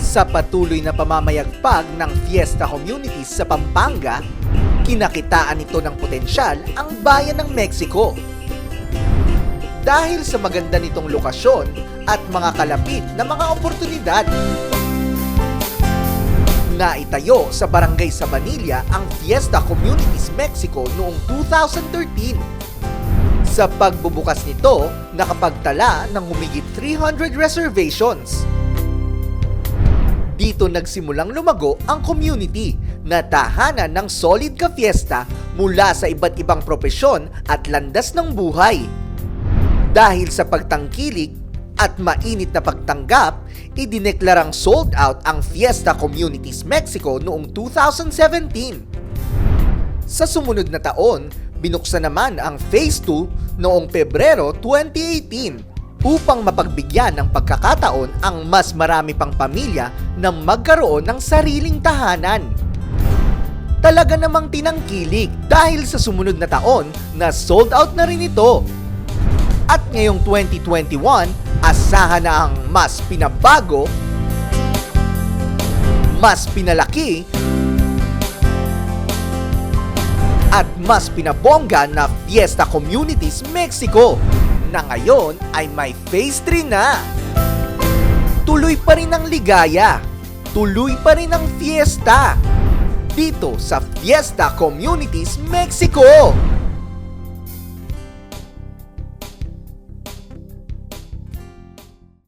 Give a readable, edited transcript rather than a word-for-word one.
Sa patuloy na pamamayagpag ng Fiesta Communities sa Pampanga, kinakitaan nito ng potensyal ang bayan ng Mexico. Dahil sa maganda nitong lokasyon at mga kalapit na mga oportunidad. Naitayo sa Barangay Sabanilla ang Fiesta Communities Mexico noong 2013. Sa pagbubukas nito, nakapagtala ng humigit 300 reservations. Dito nagsimulang lumago ang community na tahanan ng solid ka-fiesta mula sa iba't ibang propesyon at landas ng buhay. Dahil sa pagtangkilik at mainit na pagtanggap, idineklarang sold out ang Fiesta Communities Mexico noong 2017. Sa sumunod na taon, binuksan naman ang Phase 2 noong Pebrero 2018 upang mapagbigyan ng pagkakataon ang mas marami pang pamilya na magkaroon ng sariling tahanan. Talaga namang tinangkilik dahil sa sumunod na taon na sold out na rin ito. At ngayong 2021, asahan na ang mas pinabago, mas pinalaki, at mas pinabongga na Fiesta Communities Mexico na ngayon ay may Phase 3 na. Tuloy pa rin ang ligaya, tuloy pa rin ang fiesta dito sa Fiesta Communities Mexico.